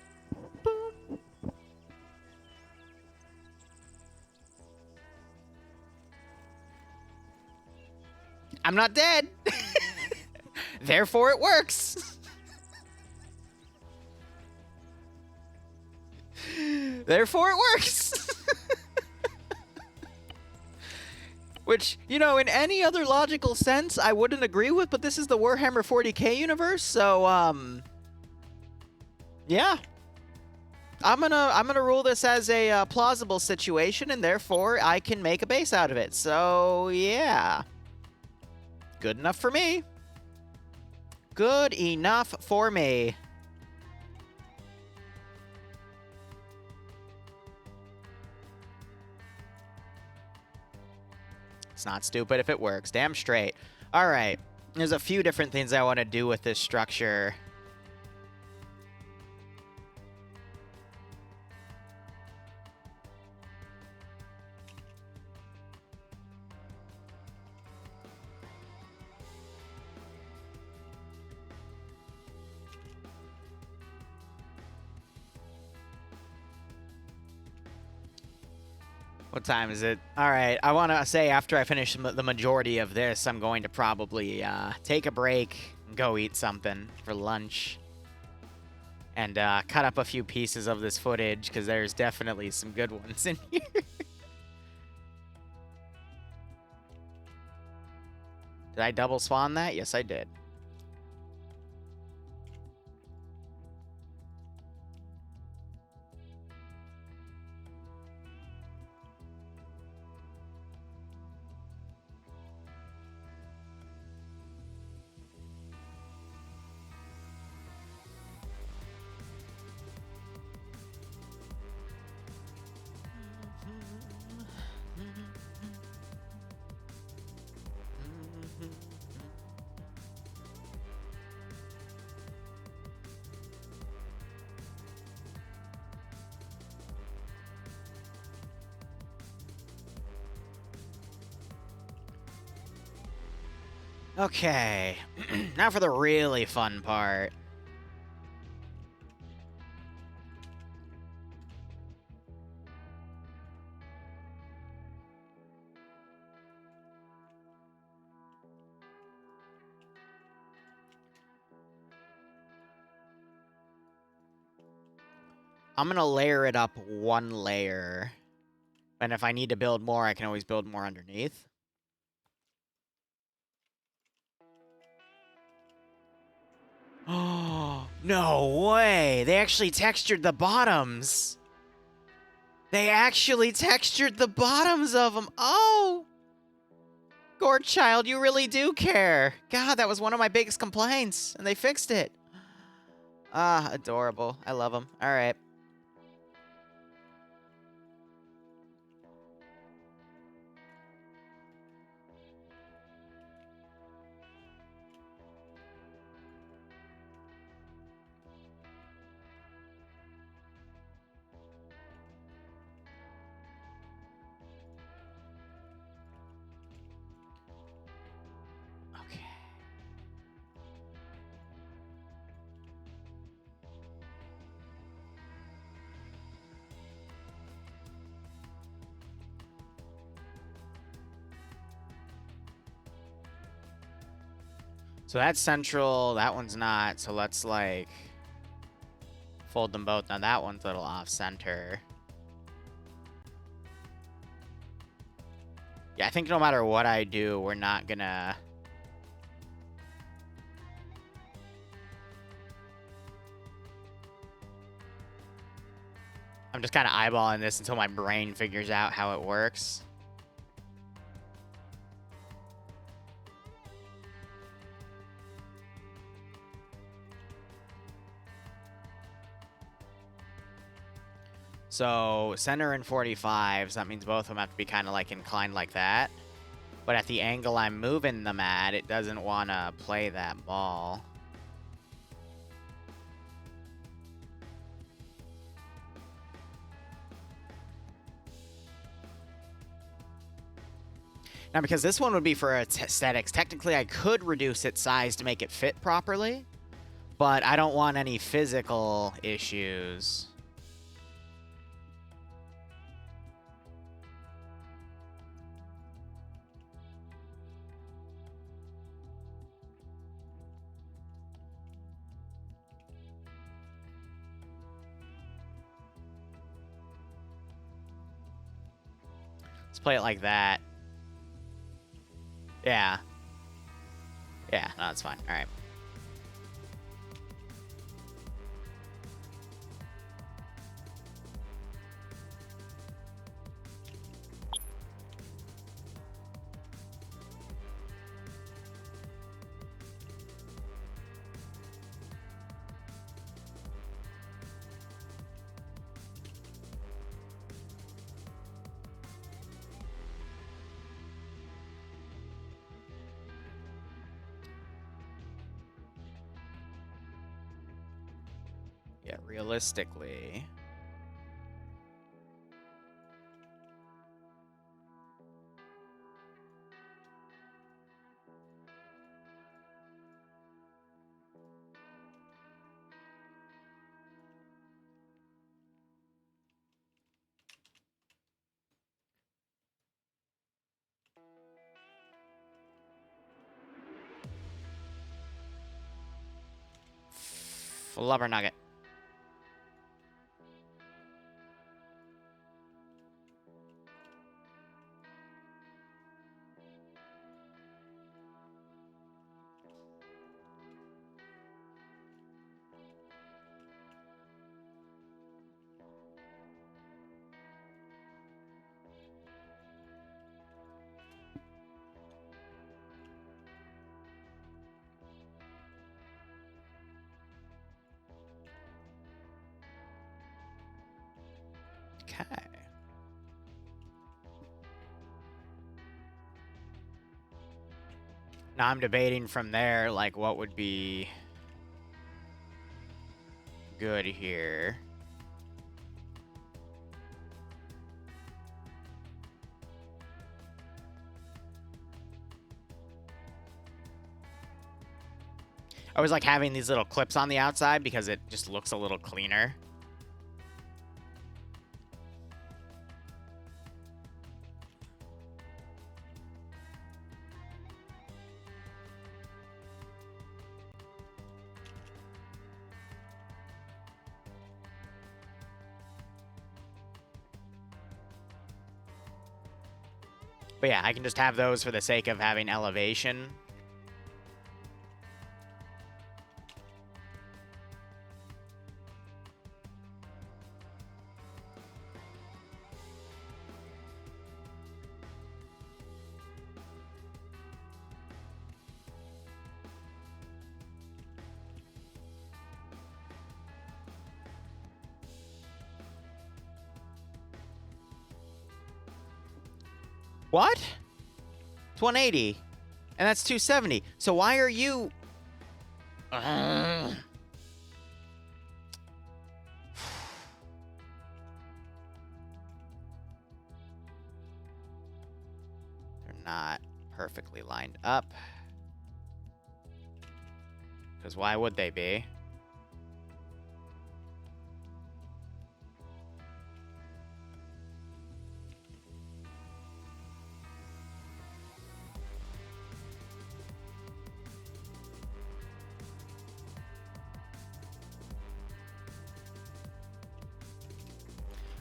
I'm not dead. Therefore, it works. Therefore, it works. Which, you know, in any other logical sense, I wouldn't agree with, but this is the Warhammer 40k universe, so, yeah. I'm gonna rule this as a plausible situation, and therefore I can make a base out of it. So, yeah. Good enough for me. Good enough for me. It's not stupid if it works. Damn straight. All right. There's a few different things I want to do with this structure. What time is it? All right, I want to say after I finish the majority of this, I'm going to probably take a break and go eat something for lunch. And cut up a few pieces of this footage, because there's definitely some good ones in here. Did I double spawn that? Yes, I did. Okay, now for the really fun part. I'm gonna layer it up one layer. And if I need to build more, I can always build more underneath. Oh, no way! They actually textured the bottoms! They actually textured the bottoms of them! Oh! Gourdchild, you really do care! God, that was one of my biggest complaints, and they fixed it! Ah, adorable. I love them. Alright. So that's central, that one's not, so let's, like, fold them both. Now that one's a little off-center. Yeah, I think no matter what I do, we're not gonna... I'm just kind of eyeballing this until my brain figures out how it works. So, center and 45, so that means both of them have to be kind of, like, inclined like that. But at the angle I'm moving them at, it doesn't want to play that ball. Now, because this one would be for aesthetics, technically I could reduce its size to make it fit properly, but I don't want any physical issues. Let's play it like that. Yeah. Yeah, no, that's fine. All right. Yeah, realistically... Flubber nugget. Okay. Now I'm debating from there, like, what would be good here. I always like having these little clips on the outside because it just looks a little cleaner. But yeah, I can just have those for the sake of having elevation. What? It's 180. And that's 270. So why are you... They're not perfectly lined up. Because why would they be?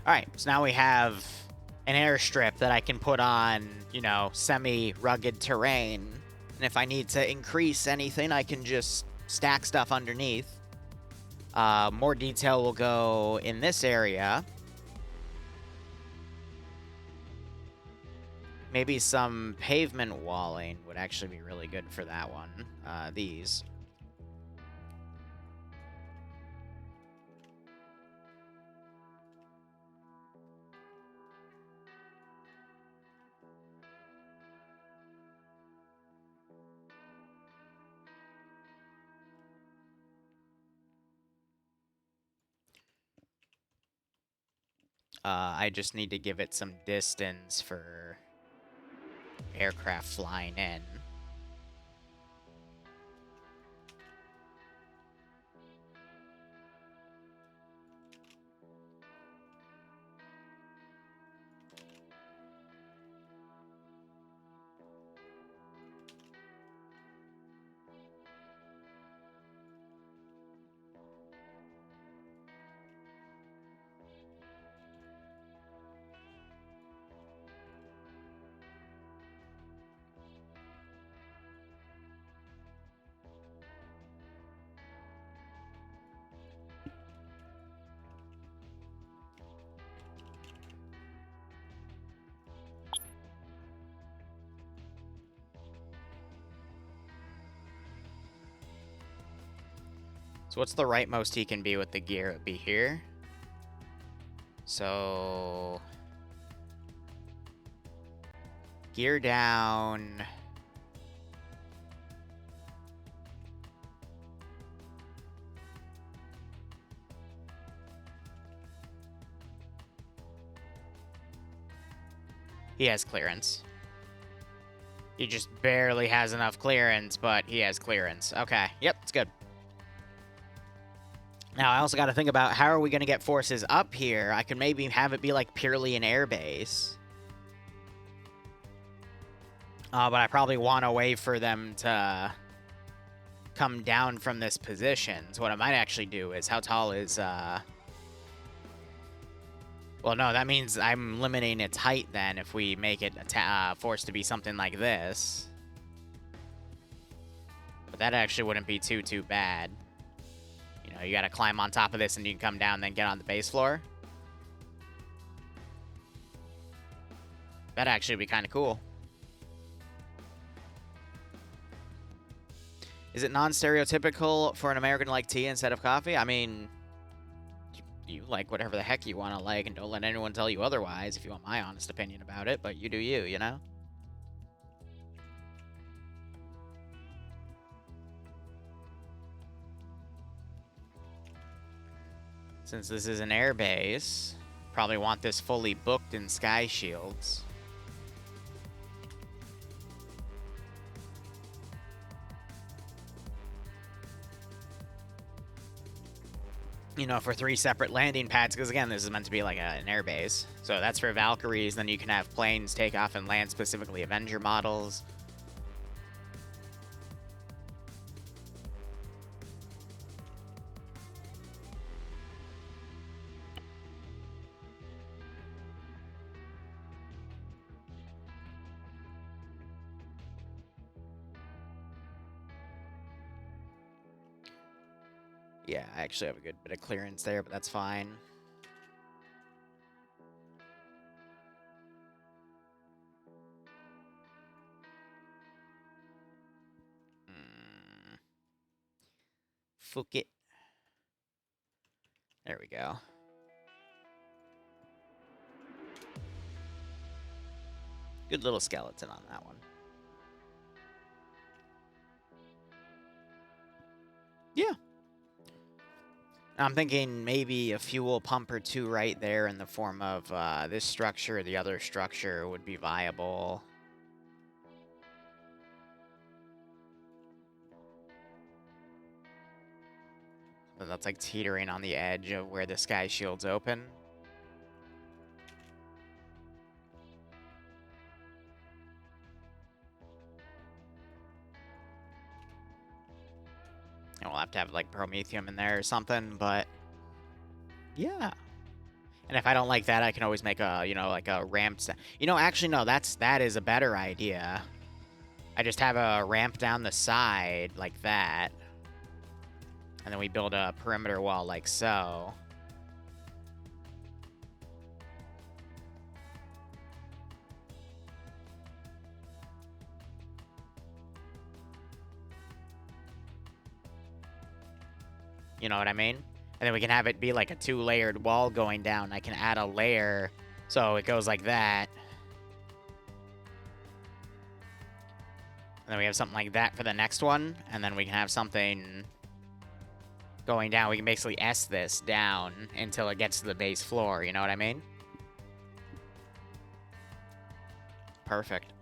Alright, so now we have an airstrip that I can put on, you know, semi-rugged terrain. And if I need to increase anything, I can just stack stuff underneath. More detail will go in this area. Maybe some pavement walling would actually be really good for that one. These. I just need to give it some distance for aircraft flying in. So what's the rightmost he can be with the gear? It'd be here. So... gear down... He has clearance. He just barely has enough clearance, but he has clearance. Okay, yep, it's good. Now, I also got to think about how are we going to get forces up here? I could maybe have it be, like, purely an airbase. But I probably want a way for them to come down from this position. So what I might actually do is, how tall is, well, no, that means I'm limiting its height then if we make it forced to be something like this. But that actually wouldn't be too bad. You know, you gotta climb on top of this and you can come down then get on the base floor. That actually would be kind of cool. Is it non-stereotypical for an American to like tea instead of coffee? I mean, you like whatever the heck you want to like, and don't let anyone tell you otherwise if you want my honest opinion about it, but you do you, you know? Since this is an air base, probably want this fully booked in sky shields. You know, for 3 separate landing pads, because again, this is meant to be like an air base. So that's for Valkyries, then you can have planes take off and land, specifically Avenger models. Yeah, I actually have a good bit of clearance there, but that's fine. Fuck it. There we go. Good little skeleton on that one. Yeah. I'm thinking maybe a fuel pump or 2 right there in the form of this structure or the other structure would be viable. So that's like teetering on the edge of where the sky shield's open. And we'll have to have like Promethium in there or something, but yeah. And if I don't like that, I can always make a, you know, like a ramp. You know, actually, no, that is a better idea. I just have a ramp down the side like that. And then we build a perimeter wall like so. You know what I mean? And then we can have it be like a 2-layered wall going down. I can add a layer so it goes like that. And then we have something like that for the next one. And then we can have something going down. We can basically S this down until it gets to the base floor. You know what I mean? Perfect.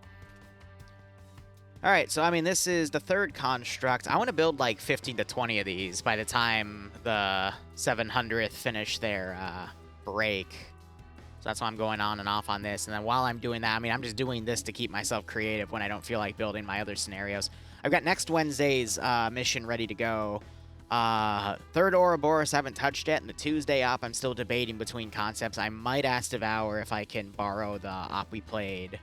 All right, so I mean, this is the 3rd construct. I want to build like 15 to 20 of these by the time the 700th finish their break. So that's why I'm going on and off on this. And then while I'm doing that, I mean, I'm just doing this to keep myself creative when I don't feel like building my other scenarios. I've got next Wednesday's mission ready to go. 3rd Ouroboros I haven't touched yet, and the Tuesday op I'm still debating between concepts. I might ask Devour if I can borrow the op we played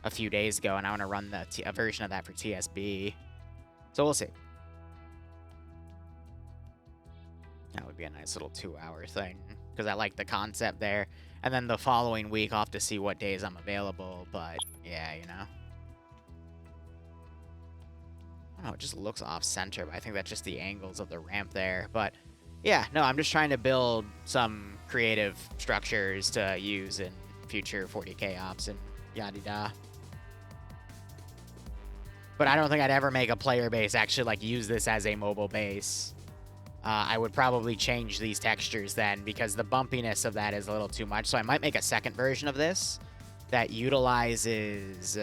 a few days ago, and I want to run a version of that for TSB. So we'll see. That would be a nice little 2-hour thing, because I like the concept there. And then the following week, I'll have to see what days I'm available, but yeah, you know. I don't know, it just looks off-center, but I think that's just the angles of the ramp there. But yeah, no, I'm just trying to build some creative structures to use in future 40k ops and yada-da. But I don't think I'd ever make a player base actually like use this as a mobile base. I would probably change these textures then, because the bumpiness of that is a little too much. So I might make a second version of this that utilizes,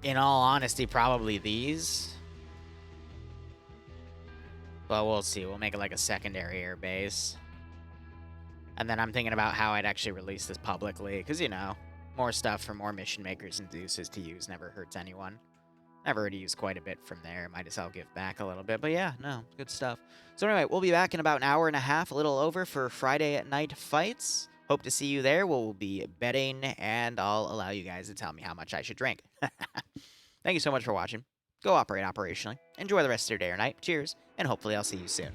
in all honesty, probably these. But we'll see. We'll make it like a secondary air base. And then I'm thinking about how I'd actually release this publicly, because, you know, more stuff for more mission makers and Deuces to use never hurts anyone. I've already used quite a bit from there. Might as well give back a little bit. But yeah, no, good stuff. So anyway, we'll be back in about an hour and a half, a little over, for Friday at night fights. Hope to see you there. We'll be betting, and I'll allow you guys to tell me how much I should drink. Thank you so much for watching. Go operate operationally. Enjoy the rest of your day or night. Cheers, and hopefully I'll see you soon.